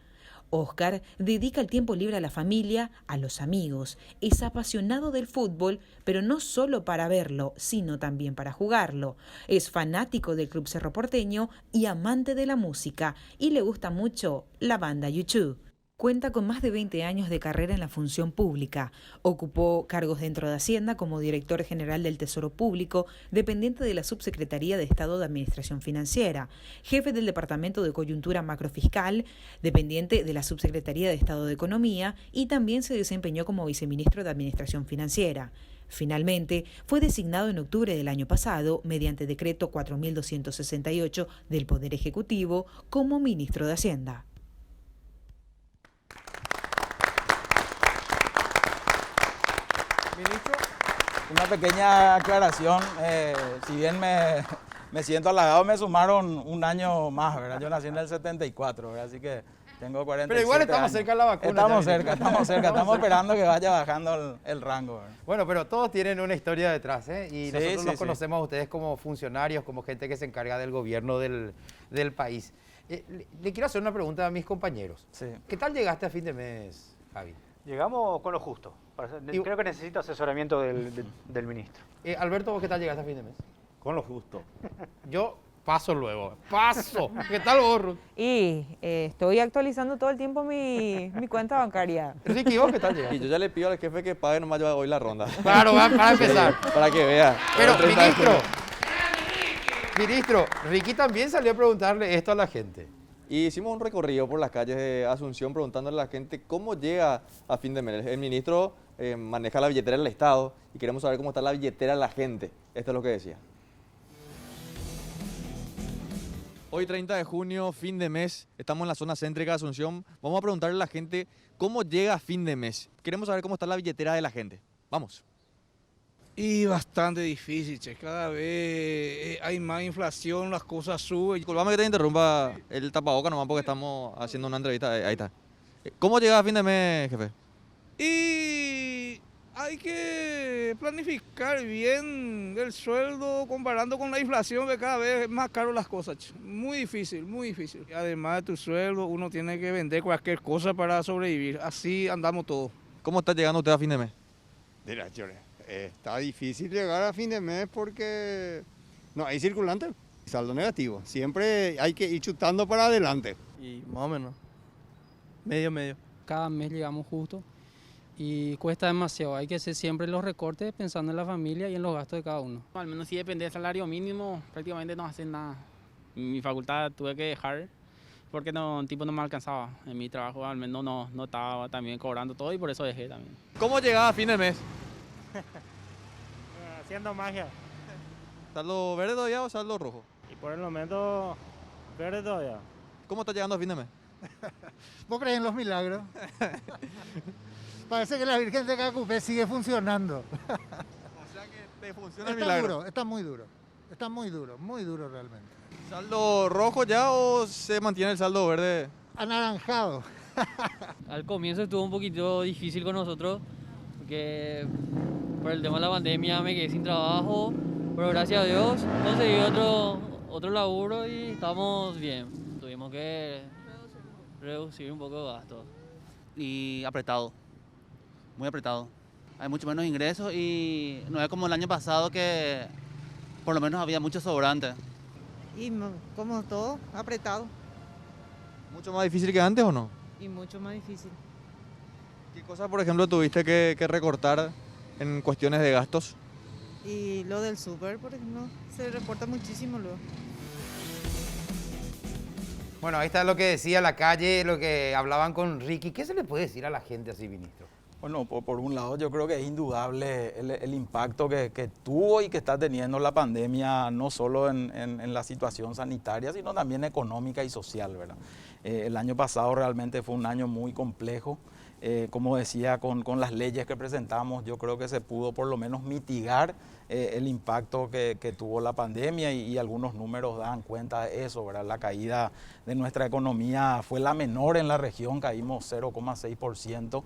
Óscar dedica el tiempo libre a la familia, a los amigos. Es apasionado del fútbol, pero no solo para verlo, sino también para jugarlo. Es fanático del Club Cerro Porteño y amante de la música, y le gusta mucho la banda U2. Cuenta con más de 20 años de carrera en la función pública. Ocupó cargos dentro de Hacienda como director general del Tesoro Público, dependiente de la Subsecretaría de Estado de Administración Financiera, jefe del Departamento de Coyuntura Macrofiscal, dependiente de la Subsecretaría de Estado de Economía, y también se desempeñó como viceministro de Administración Financiera. Finalmente, fue designado en octubre del año pasado, mediante decreto 4268 del Poder Ejecutivo, como ministro de Hacienda. Ministro, una pequeña aclaración, si bien me siento halagado, me sumaron un año más, ¿verdad? Yo nací en el 74, ¿verdad? Así que tengo 47 Pero igual estamos años. cerca de la vacuna. Estamos cerca, estamos esperando que vaya bajando el rango, ¿verdad? Bueno, pero todos tienen una historia detrás, ¿eh? Y Sí, nosotros los sí. conocemos a ustedes como funcionarios, como gente que se encarga del gobierno del país. Le quiero hacer una pregunta a mis compañeros. Sí. ¿Qué tal llegaste a fin de mes, Javi? Llegamos con lo justo. Creo que necesito asesoramiento del ministro. Alberto, ¿vos qué tal llegaste a fin de mes? Con lo justo. Yo paso luego, paso. ¿Qué tal vos, Ruth? Y estoy actualizando todo el tiempo mi cuenta bancaria. Ricky, ¿vos qué tal Y llegaste? yo ya le pido al jefe que pague nomás yo hoy la ronda. Claro, para empezar. Para que vea. Pero, El 30 de junio. ministro, Ricky también salió a preguntarle esto a la gente. Y hicimos un recorrido por las calles de Asunción preguntándole a la gente cómo llega a fin de mes. El ministro maneja la billetera del Estado y queremos saber cómo está la billetera de la gente. Esto es lo que decía. Hoy 30 de junio, fin de mes, estamos en la zona céntrica de Asunción. Vamos a preguntarle a la gente cómo llega a fin de mes. Queremos saber cómo está la billetera de la gente. Vamos. Y bastante difícil, che. Cada vez hay más inflación, las cosas suben. Disculpame que te interrumpa el tapaboca nomás porque estamos haciendo una entrevista. Ahí está. ¿Cómo llega a fin de mes, jefe? Y hay que planificar bien el sueldo comparando con la inflación, que cada vez es más caro las cosas, che. Muy difícil, muy difícil. Y además de tu sueldo, uno tiene que vender cualquier cosa para sobrevivir. Así andamos todos. ¿Cómo está llegando usted a fin de mes? Mira, está difícil llegar a fin de mes porque no hay circulante, saldo negativo. Siempre hay que ir chutando para adelante. Y más o menos, medio. Cada mes llegamos justo y cuesta demasiado. Hay que hacer siempre los recortes pensando en la familia y en los gastos de cada uno. Al menos si depende del salario mínimo, prácticamente no hacen nada. Mi facultad tuve que dejar porque no me alcanzaba. En mi trabajo al menos no estaba también cobrando todo y por eso dejé también. ¿Cómo llega a fin de mes? Haciendo magia. ¿Saldo verde todavía o saldo rojo? Y por el momento, verde todavía. ¿Cómo está llegando a fin de mes? ¿Vos crees en los milagros? Parece que la Virgen de Cacupé sigue funcionando. O sea que te funciona el Está milagro. duro, está muy duro. Está muy duro realmente. ¿Saldo rojo ya o se mantiene el saldo verde? Anaranjado. Al comienzo estuvo un poquito difícil con nosotros porque por el tema de la pandemia me quedé sin trabajo, pero gracias a Dios conseguí otro laburo y estamos bien. Tuvimos que reducir un poco de gastos. Y apretado, muy apretado. Hay mucho menos ingresos y no es como el año pasado que por lo menos había mucho sobrante. Y como todo, apretado. ¿Mucho más difícil que antes o no? Y mucho más difícil. ¿Qué cosas, por ejemplo, tuviste que recortar en cuestiones de gastos? Y lo del súper, por ejemplo, se reporta muchísimo luego. Bueno, ahí está lo que decía la calle, lo que hablaban con Ricky. ¿Qué se le puede decir a la gente así, ministro? Bueno, por un lado yo creo que es indudable el impacto que tuvo y que está teniendo la pandemia, no solo en la situación sanitaria, sino también económica y social, ¿verdad? El año pasado realmente fue un año muy complejo. Como decía, con las leyes que presentamos, yo creo que se pudo por lo menos mitigar el impacto que tuvo la pandemia y algunos números dan cuenta de eso, ¿verdad? La caída de nuestra economía fue la menor en la región, caímos 0,6%,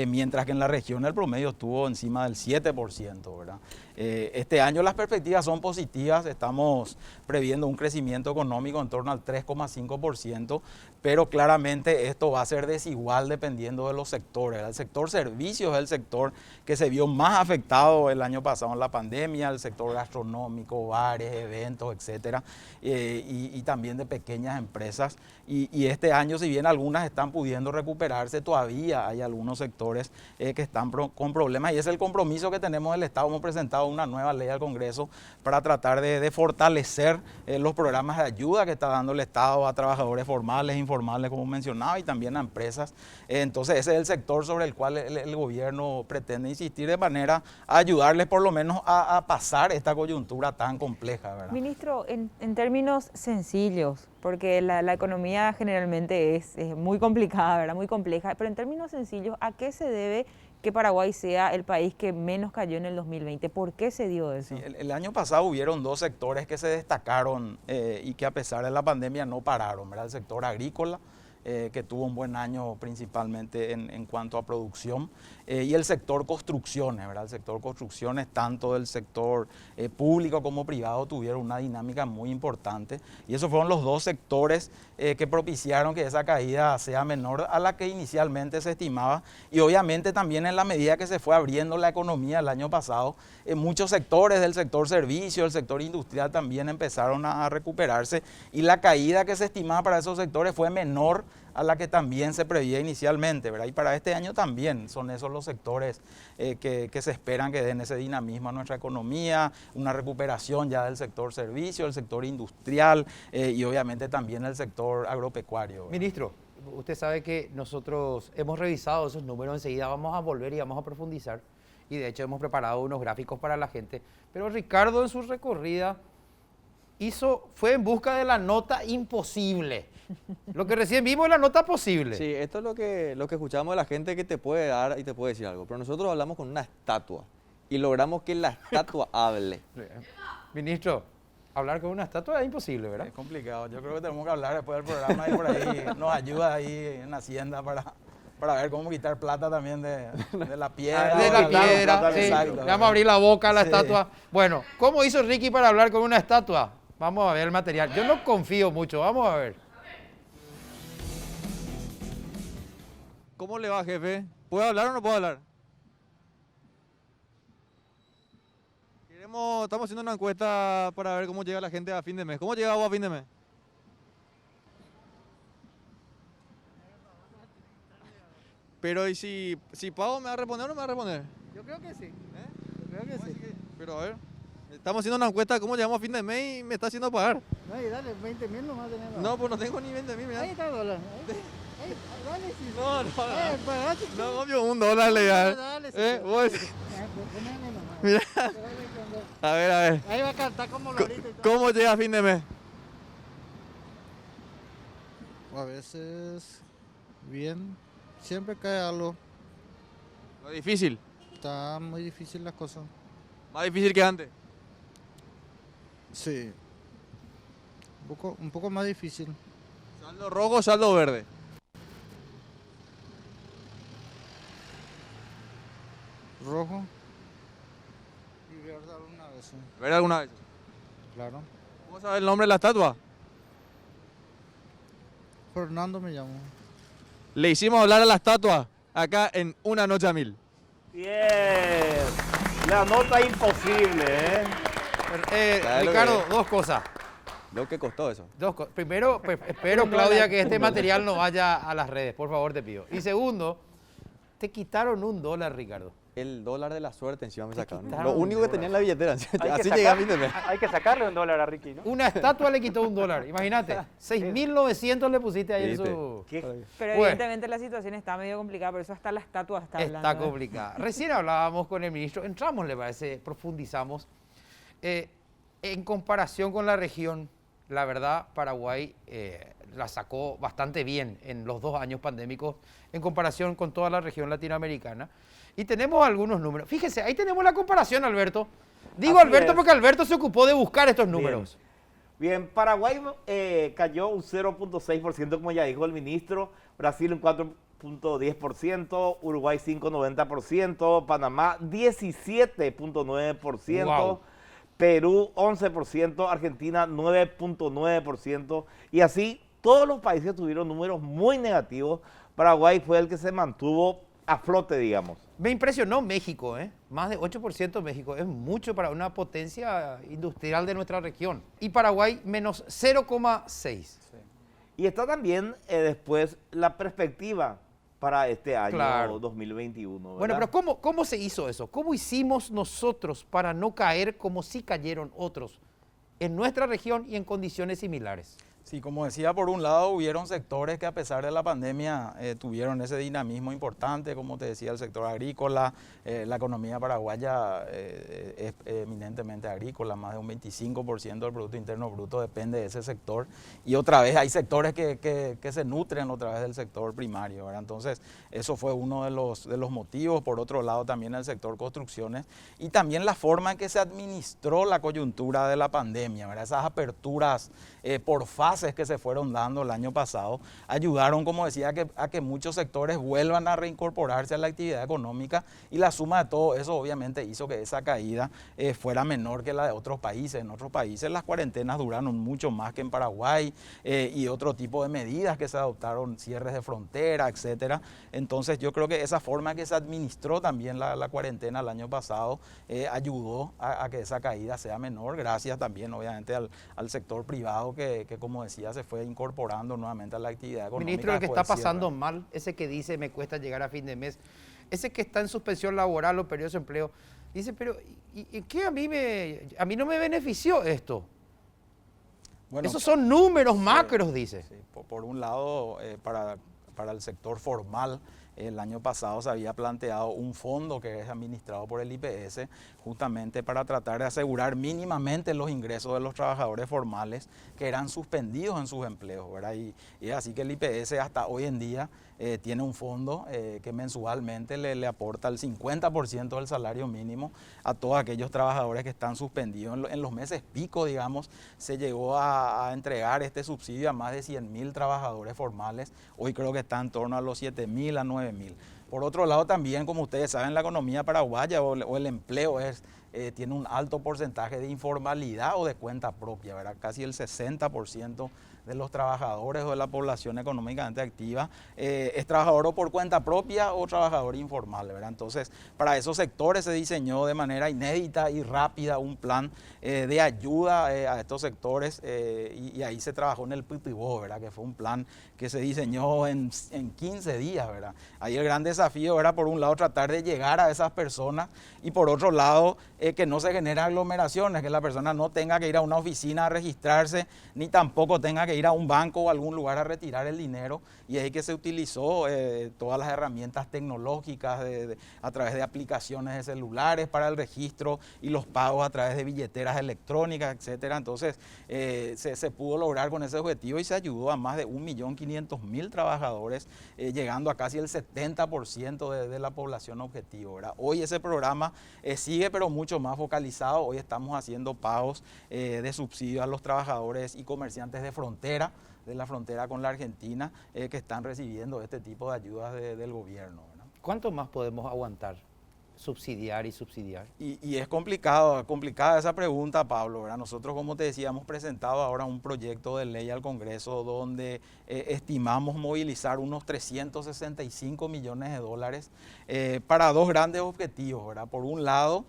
mientras que en la región el promedio estuvo encima del 7%, ¿verdad? Este año las perspectivas son positivas, estamos previendo un crecimiento económico en torno al 3,5%, pero claramente esto va a ser desigual dependiendo de los sectores. El sector servicios es el sector que se vio más afectado el año pasado en la pandemia, el sector gastronómico, bares, eventos, etcétera, y también de pequeñas empresas. Y este año, si bien algunas están pudiendo recuperarse, todavía hay algunos sectores que están con problemas y es el compromiso que tenemos del Estado. Hemos presentado una nueva ley al Congreso para tratar de fortalecer los programas de ayuda que está dando el Estado a trabajadores formales, informales, como mencionaba, y también a empresas. Entonces ese es el sector sobre el cual el gobierno pretende insistir de manera a ayudarles por lo menos a pasar esta coyuntura tan compleja, ¿verdad? Ministro, en términos sencillos, porque la economía generalmente es muy complicada, ¿verdad? Muy compleja, pero en términos sencillos, ¿a qué se debe que Paraguay sea el país que menos cayó en el 2020? ¿Por qué se dio eso? Sí, el año pasado hubieron dos sectores que se destacaron y que a pesar de la pandemia no pararon, ¿verdad? El sector agrícola, que tuvo un buen año principalmente en cuanto a producción, y el sector construcciones, ¿verdad? El sector construcciones, tanto del sector público como privado, tuvieron una dinámica muy importante y esos fueron los dos sectores que propiciaron que esa caída sea menor a la que inicialmente se estimaba y obviamente también en la medida que se fue abriendo la economía el año pasado, muchos sectores del sector servicio, del sector industrial también empezaron a recuperarse y la caída que se estimaba para esos sectores fue menor a la que también se preveía inicialmente, ¿verdad? Y para este año también son esos los sectores que se esperan que den ese dinamismo a nuestra economía, una recuperación ya del sector servicio, del sector industrial y obviamente también el sector agropecuario, ¿verdad? Ministro, usted sabe que nosotros hemos revisado esos números, enseguida vamos a volver y vamos a profundizar y de hecho hemos preparado unos gráficos para la gente, pero Ricardo en su recorrida fue en busca de la nota imposible. Lo que recién vimos es la nota posible. Sí, esto es lo que escuchamos de la gente que te puede dar y te puede decir algo. Pero nosotros hablamos con una estatua y logramos que la estatua hable. Ministro, hablar con una estatua es imposible, ¿verdad? Es complicado. Yo creo que tenemos que hablar después del programa y por ahí nos ayuda ahí en Hacienda para ver cómo quitar plata también de la piedra. De la piedra, sí. Exacto. Le vamos a abrir la boca a la Sí. estatua. Bueno, ¿cómo hizo Ricky para hablar con una estatua? Vamos a ver el material. Yo no confío mucho, vamos a ver. ¿Cómo le va, jefe? ¿Puedo hablar o no puedo hablar? Estamos haciendo una encuesta para ver cómo llega la gente a fin de mes. ¿Cómo llega vos a fin de mes? Pero ¿y si pago me va a responder o no me va a responder? Yo creo que sí. Yo creo que sí. Pero a ver, estamos haciendo una encuesta de cómo llegamos a fin de mes y me está haciendo pagar. No, y dale, 20.000 nomás tenemos. No, pues no tengo ni 20.000, mira. Ahí está el dólar. Dale, sí. No, obvio, $1 le da. Dale, sí. Vos. Mira. A ver. Ahí va a cantar como lorito y todo. ¿Cómo llega a fin de mes? A veces bien, siempre cae algo. ¿No es difícil? Está muy difícil las cosas. ¿Más difícil que antes? Sí. Un poco más difícil. ¿Saldo rojo o saldo verde? Rojo y verde alguna vez. Sí. ¿Verde alguna vez? Claro. ¿Cómo sabes el nombre de la estatua? Fernando me llamo. Le hicimos hablar a la estatua acá en Una Noche a Mil. Bien. La nota imposible, Ricardo, dos cosas. Lo que costó eso. Primero, pues, espero, Claudia, que este material no vaya a las redes, por favor, te pido. Y segundo, te quitaron $1, Ricardo. El dólar de la suerte encima me sacaron. quitaron Lo único que tenía en la billetera. Así que llegué a fin de mes. Hay que sacarle $1 a Ricky, ¿no? Una estatua le quitó $1, imagínate. 6.900 le pusiste ahí en su... Pero evidentemente la situación está medio complicada, por eso hasta la estatua está hablando. Está complicada. Recién hablábamos con el ministro, entramos, le parece, profundizamos. En comparación con la región, la verdad, Paraguay la sacó bastante bien en los 2 años pandémicos en comparación con toda la región latinoamericana. Y tenemos algunos números. Fíjese, ahí tenemos la comparación, Alberto. Digo Así Alberto es. porque Alberto se ocupó de buscar estos números. Bien, Paraguay cayó un 0.6%, como ya dijo el ministro, Brasil un 4.10%, Uruguay 5.90%, Panamá 17.9%, Wow. Perú 11%, Argentina 9.9%, y así todos los países tuvieron números muy negativos. Paraguay fue el que se mantuvo a flote, digamos. Me impresionó México, más de 8% México. Es mucho para una potencia industrial de nuestra región. Y Paraguay menos 0,6%. Y está también después la perspectiva para este año Claro. 2021. ¿verdad? Bueno, pero ¿cómo se hizo eso? ¿Cómo hicimos nosotros para no caer como sí cayeron otros en nuestra región y en condiciones similares? Sí, como decía, por un lado hubieron sectores que a pesar de la pandemia tuvieron ese dinamismo importante, como te decía, el sector agrícola, la economía paraguaya es eminentemente agrícola, más de un 25% del Producto Interno Bruto depende de ese sector, y otra vez hay sectores que se nutren otra vez del sector primario, ¿verdad? Entonces eso fue uno de los motivos. Por otro lado también el sector construcciones y también la forma en que se administró la coyuntura de la pandemia, ¿verdad? Esas aperturas por fase bases que se fueron dando el año pasado ayudaron, como decía, a que muchos sectores vuelvan a reincorporarse a la actividad económica, y la suma de todo eso obviamente hizo que esa caída fuera menor que la de otros países. En otros países las cuarentenas duraron mucho más que en Paraguay, y otro tipo de medidas que se adoptaron, cierres de frontera, etcétera. Entonces yo creo que esa forma que se administró también la cuarentena el año pasado ayudó a que esa caída sea menor, gracias también obviamente al sector privado que como decía se fue incorporando nuevamente a la actividad económica. Ministro, el que está pasando mal, ese que dice me cuesta llegar a fin de mes, ese que está en suspensión laboral o periodo de empleo, dice, pero ¿y qué a mí no me benefició esto? Bueno, esos son números macros, dice. Sí, por un lado, para el sector formal, el año pasado se había planteado un fondo que es administrado por el IPS justamente para tratar de asegurar mínimamente los ingresos de los trabajadores formales que eran suspendidos en sus empleos, ¿verdad? Y es así que el IPS hasta hoy en día tiene un fondo que mensualmente le aporta el 50% del salario mínimo a todos aquellos trabajadores que están suspendidos. En los meses pico, digamos, se llegó a entregar este subsidio a más de 100.000 trabajadores formales. Hoy creo que está en torno a los 7.000 a 9.000. Por otro lado también, como ustedes saben, la economía paraguaya o el empleo tiene un alto porcentaje de informalidad o de cuenta propia, ¿verdad? Casi el 60% de los trabajadores o de la población económicamente activa es trabajador o por cuenta propia o trabajador informal, ¿verdad? Entonces, para esos sectores se diseñó de manera inédita y rápida un plan de ayuda a estos sectores y ahí se trabajó en el PTIBO, ¿verdad? Que fue un plan que se diseñó en 15 días, ¿verdad? Ahí el gran desafío era, por un lado, tratar de llegar a esas personas y por otro lado, que no se generen aglomeraciones, que la persona no tenga que ir a una oficina a registrarse, ni tampoco tenga que ir a un banco o a algún lugar a retirar el dinero, y ahí que se utilizó todas las herramientas tecnológicas a través de aplicaciones de celulares para el registro y los pagos a través de billeteras electrónicas, etcétera. Entonces se pudo lograr con ese objetivo y se ayudó a más de 1.500.000 trabajadores, llegando a casi el 70% de la población objetivo, ¿verdad? Hoy ese programa sigue, pero mucho más focalizado. Hoy estamos haciendo pagos de subsidio a los trabajadores y comerciantes de la frontera con la Argentina, que están recibiendo este tipo de ayudas del gobierno, ¿verdad? ¿Cuánto más podemos aguantar? Subsidiar. Y es complicada esa pregunta, Pablo, ¿verdad? Nosotros, como te decía, hemos presentado ahora un proyecto de ley al Congreso donde estimamos movilizar unos 365 millones de dólares para dos grandes objetivos, ¿verdad? Por un lado,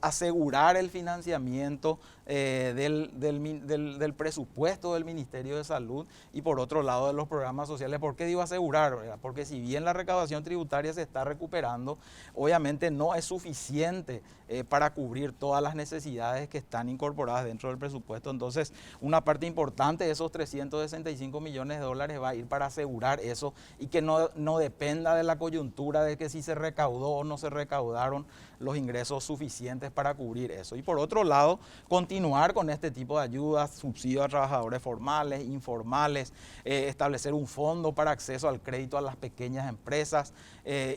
asegurar el financiamiento del presupuesto del Ministerio de Salud y por otro lado de los programas sociales. ¿Por qué digo asegurar, ¿verdad? Porque si bien la recaudación tributaria se está recuperando, obviamente no es suficiente para cubrir todas las necesidades que están incorporadas dentro del presupuesto. Entonces, una parte importante de esos 365 millones de dólares va a ir para asegurar eso y que no dependa de la coyuntura de que si se recaudó o no se recaudaron los ingresos suficientes para cubrir eso. Y por otro lado, continuar con este tipo de ayudas, subsidios a trabajadores formales, informales, establecer un fondo para acceso al crédito a las pequeñas empresas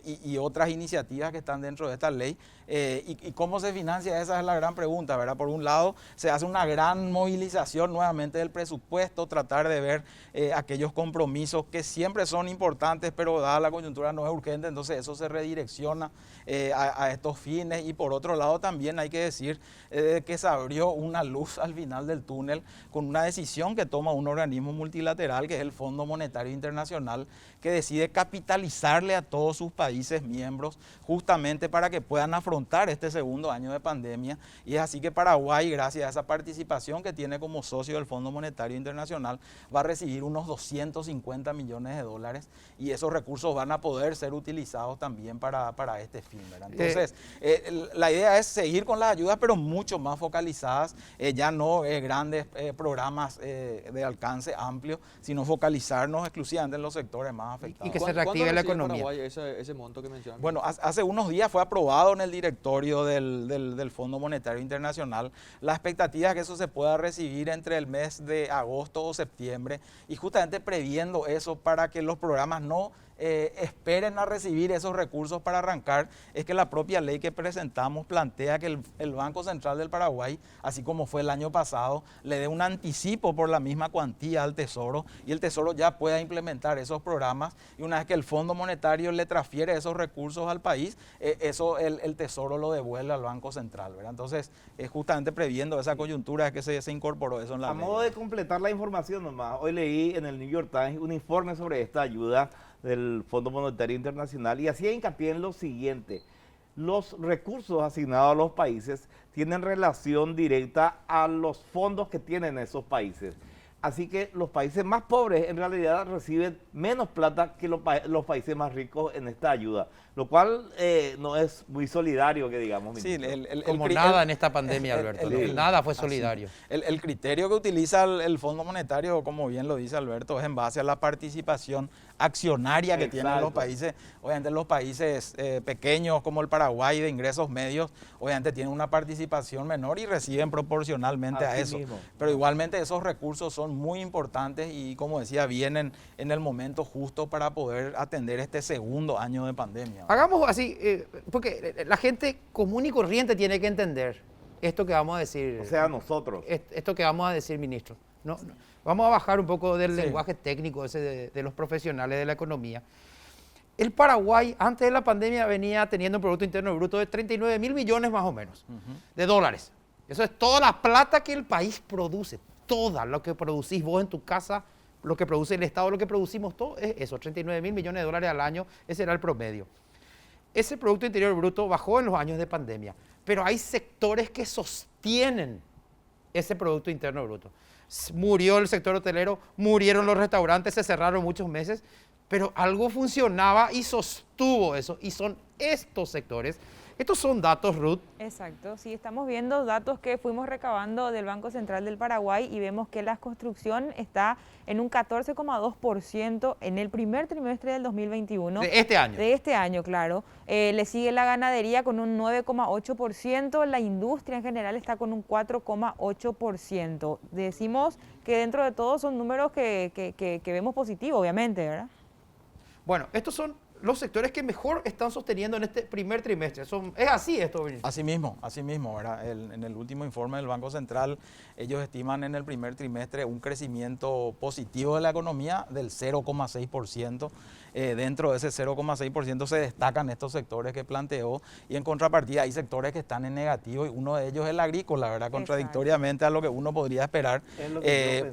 y otras iniciativas que están dentro de esta ley. ¿Y cómo se financia? Esa es la gran pregunta, ¿verdad? Por un lado, se hace una gran movilización nuevamente del presupuesto, tratar de ver aquellos compromisos que siempre son importantes, pero dada la coyuntura no es urgente, entonces eso se redirecciona a estos fines. Y por otro lado también hay que decir que se abrió una luz al final del túnel con una decisión que toma un organismo multilateral, que es el Fondo Monetario Internacional, que decide capitalizarle a todos sus países miembros justamente para que puedan afrontar este segundo año de pandemia. Y es así que Paraguay, gracias a esa participación que tiene como socio del Fondo Monetario Internacional, va a recibir unos 250 millones de dólares y esos recursos van a poder ser utilizados también para este fin, ¿verdad? Entonces, la idea es seguir con las ayudas, pero mucho más focalizadas, ya no grandes programas de alcance amplio, sino focalizarnos exclusivamente en los sectores más afectados. Y que se reactive la economía. Paraguay ese monto que mencionas? Bueno, hace unos días fue aprobado en el directorio del Fondo Monetario Internacional. La expectativa es que eso se pueda recibir entre el mes de agosto o septiembre y justamente previendo eso para que los programas no esperen a recibir esos recursos para arrancar, es que la propia ley que presentamos plantea que el Banco Central del Paraguay, así como fue el año pasado, le dé un anticipo por la misma cuantía al Tesoro y el Tesoro ya pueda implementar esos programas, y una vez que el Fondo Monetario le transfiere esos recursos al país, eso el Tesoro lo devuelve al Banco Central, ¿verdad? Entonces, justamente previendo esa coyuntura es que se incorporó eso en la ley. A modo de completar la información nomás, hoy leí en el New York Times un informe sobre esta ayuda del Fondo Monetario Internacional y hacía hincapié en lo siguiente: los recursos asignados a los países tienen relación directa a los fondos que tienen esos países. Así que los países más pobres en realidad reciben menos plata que los países más ricos en esta ayuda, lo cual no es muy solidario, que digamos. Sí, como nada en esta pandemia, Alberto. Nada fue solidario. El criterio que utiliza el Fondo Monetario, como bien lo dice Alberto, es en base a la participación accionaria que tienen los países. Obviamente los países pequeños como el Paraguay de ingresos medios, obviamente tienen una participación menor y reciben proporcionalmente a eso. Mismo. Pero igualmente esos recursos son muy importantes y, como decía, vienen en el momento justo para poder atender este segundo año de pandemia. Hagamos así, porque la gente común y corriente tiene que entender esto que vamos a decir. O sea, nosotros. Esto que vamos a decir, ministro. No, vamos a bajar un poco del lenguaje técnico ese de los profesionales de la economía. El Paraguay, antes de la pandemia, venía teniendo un Producto Interno Bruto de 39 mil millones más o menos de dólares. Eso es toda la plata que el país produce, toda lo que producís vos en tu casa, lo que produce el Estado, lo que producimos todo, es eso, 39 mil millones de dólares al año, ese era el promedio. Ese Producto Interior Bruto bajó en los años de pandemia, pero hay sectores que sostienen ese Producto Interno Bruto. Murió el sector hotelero, murieron los restaurantes, se cerraron muchos meses, pero algo funcionaba y sostuvo eso, y son estos sectores. Estos son datos, Ruth. Exacto, sí, estamos viendo datos que fuimos recabando del Banco Central del Paraguay y vemos que la construcción está en un 14,2% en el primer trimestre del 2021. De este año. De este año, claro. Le sigue la ganadería con un 9,8%, la industria en general está con un 4,8%. Decimos que dentro de todo son números que vemos positivos, obviamente, ¿verdad? Bueno, estos son los sectores que mejor están sosteniendo en este primer trimestre. ¿Es así esto, Benito? Así mismo, ¿verdad? En el último informe del Banco Central, ellos estiman en el primer trimestre un crecimiento positivo de la economía del 0,6%. Dentro de ese 0,6% se destacan estos sectores que planteó, y en contrapartida hay sectores que están en negativo, y uno de ellos es el agrícola, ¿verdad? Contradictoriamente a lo que uno podría esperar,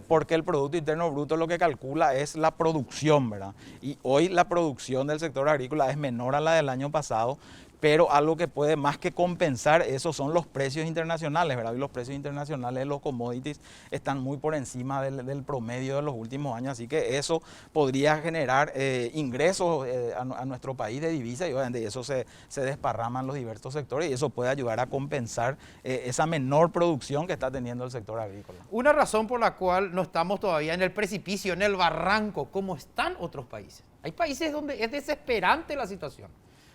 porque el Producto Interno Bruto lo que calcula es la producción, ¿verdad? Y hoy la producción del sector agrícola es menor a la del año pasado, pero algo que puede más que compensar eso son los precios internacionales, ¿verdad? Y los precios internacionales de los commodities están muy por encima del promedio de los últimos años, así que eso podría generar ingresos a nuestro país de divisas, y obviamente eso se desparrama en los diversos sectores, y eso puede ayudar a compensar esa menor producción que está teniendo el sector agrícola. Una razón por la cual no estamos todavía en el precipicio, en el barranco, como están otros países. Hay países donde es desesperante la situación.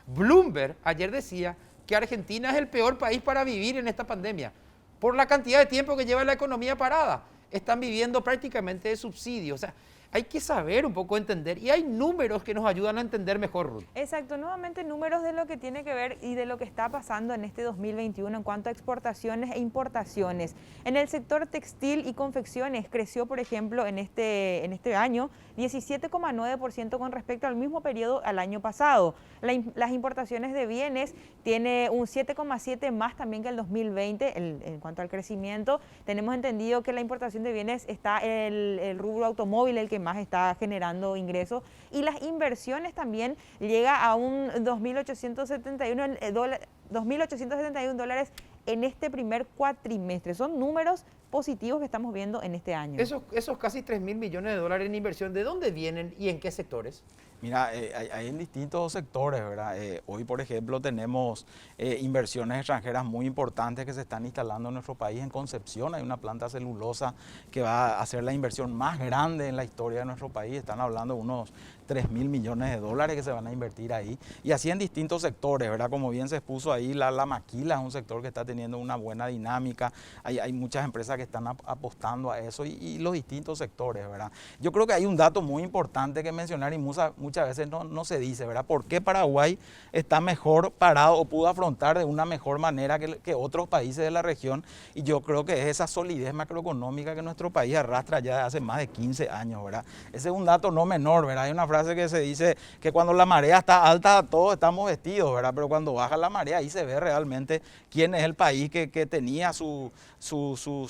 Bloomberg ayer decía que Argentina es el peor país para vivir en esta pandemia, por la cantidad de tiempo que lleva la economía parada. Están viviendo prácticamente de subsidios. O sea, hay que saber un poco entender, y hay números que nos ayudan a entender mejor, Ruth. Exacto, nuevamente números de lo que tiene que ver y de lo que está pasando en este 2021 en cuanto a exportaciones e importaciones. En el sector textil y confecciones creció, por ejemplo, en este año 17,9% con respecto al mismo periodo al año pasado. Las importaciones de bienes tiene un 7,7% más también que el 2020 en cuanto al crecimiento. Tenemos entendido que la importación de bienes está el rubro automóvil, el que más está generando ingresos, y las inversiones también llega a un 2.871 dólares en este primer cuatrimestre. Son números positivos que estamos viendo en este año. Esos casi 3.000 millones de dólares en inversión, ¿de dónde vienen y en qué sectores? Mira, hay en distintos sectores, ¿verdad? Hoy, por ejemplo, tenemos inversiones extranjeras muy importantes que se están instalando en nuestro país. En Concepción hay una planta celulosa que va a hacer la inversión más grande en la historia de nuestro país. Están hablando de unos 3.000 millones de dólares que se van a invertir ahí. Y así en distintos sectores, ¿verdad? Como bien se expuso ahí, la maquila es un sector que está teniendo una buena dinámica. Hay muchas empresas que están apostando a eso, y los distintos sectores, ¿verdad? Yo creo que hay un dato muy importante que mencionar, y muchas muchas veces no se dice, ¿verdad? ¿Por qué Paraguay está mejor parado o pudo afrontar de una mejor manera que otros países de la región? Y yo creo que es esa solidez macroeconómica que nuestro país arrastra ya de hace más de 15 años, ¿verdad? Ese es un dato no menor, ¿verdad? Hay una frase que se dice que cuando la marea está alta todos estamos vestidos, ¿verdad? Pero cuando baja la marea ahí se ve realmente quién es el país que tenía sus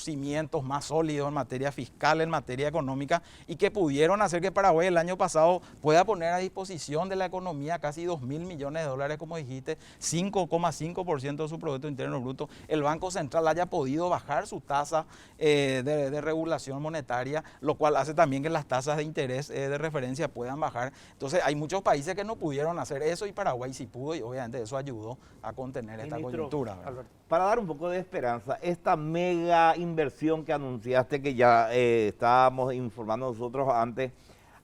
cimientos más sólidos en materia fiscal, en materia económica, y que pudieron hacer que Paraguay el año pasado pueda poner a disposición de la economía casi 2.000 millones de dólares, como dijiste, 5,5% de su Producto Interno Bruto. El Banco Central haya podido bajar su tasa de regulación monetaria, lo cual hace también que las tasas de interés de referencia puedan bajar. Entonces hay muchos países que no pudieron hacer eso y Paraguay sí pudo, y obviamente eso ayudó a contener esta coyuntura, ¿verdad? Para dar un poco de esperanza, esta mega inversión que anunciaste, que ya estábamos informando nosotros antes,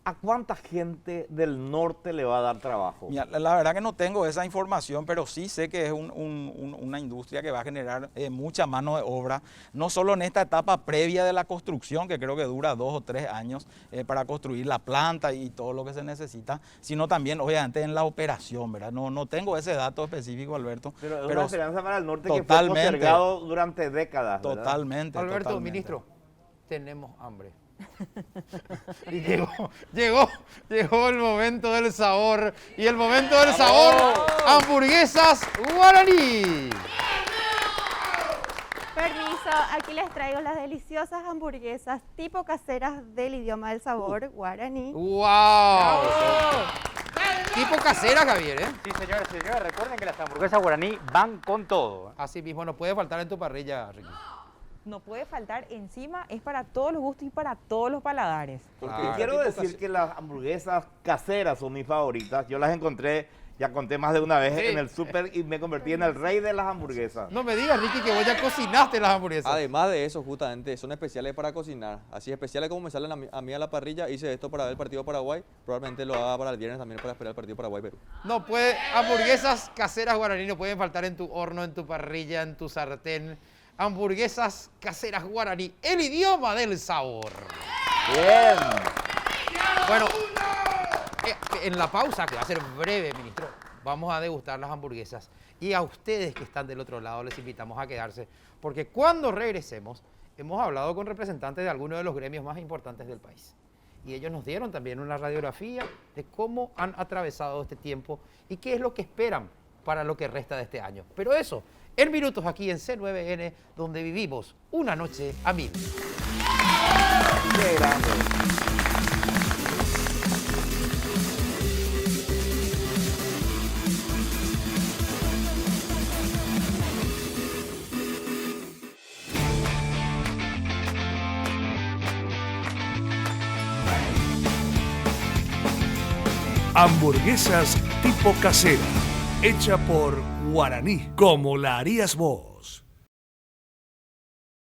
¿a cuánta gente del norte le va a dar trabajo? Mira, la verdad que no tengo esa información, pero sí sé que es una industria que va a generar mucha mano de obra, no solo en esta etapa previa de la construcción, que creo que dura 2 o 3 años para construir la planta y todo lo que se necesita, sino también obviamente en la operación, ¿verdad? No tengo ese dato específico, Alberto. Pero es una esperanza para el norte que fue postergado durante décadas, ¿verdad? Totalmente. Alberto, ministro, tenemos hambre. Y llegó el momento del sabor. Y el momento del sabor, hamburguesas guaraní. Permiso, aquí les traigo las deliciosas hamburguesas tipo caseras del idioma del sabor guaraní. ¡Wow! Tipo casera, Javier, ¿eh? Sí, señores, recuerden que las hamburguesas guaraní van con todo. Así mismo, no puede faltar en tu parrilla, Ricky. No puede faltar, encima es para todos los gustos y para todos los paladares. Porque quiero decir que las hamburguesas caseras son mis favoritas. Yo las encontré, ya conté más de una vez en el súper y me convertí en el rey de las hamburguesas. No me digas, Ricky, que vos ya cocinaste las hamburguesas. Además de eso, justamente, son especiales para cocinar. Así especiales como me salen a mí a la parrilla. Hice esto para ver el partido Paraguay. Probablemente lo haga para el viernes también para esperar el partido Paraguay-Perú. No puede, hamburguesas caseras guaraní no pueden faltar en tu horno, en tu parrilla, en tu sartén. Hamburguesas caseras guaraní, el idioma del sabor. Bien. Bueno, en la pausa, que va a ser breve, ministro, vamos a degustar las hamburguesas. Y a ustedes que están del otro lado les invitamos a quedarse, porque cuando regresemos, hemos hablado con representantes de algunos de los gremios más importantes del país. Y ellos nos dieron también una radiografía de cómo han atravesado este tiempo y qué es lo que esperan para lo que resta de este año. Pero eso, en minutos aquí en C9N, donde vivimos una noche a 1000. Qué grande. Bye. Hamburguesas tipo casera, hecha por Guaraní, como la harías vos.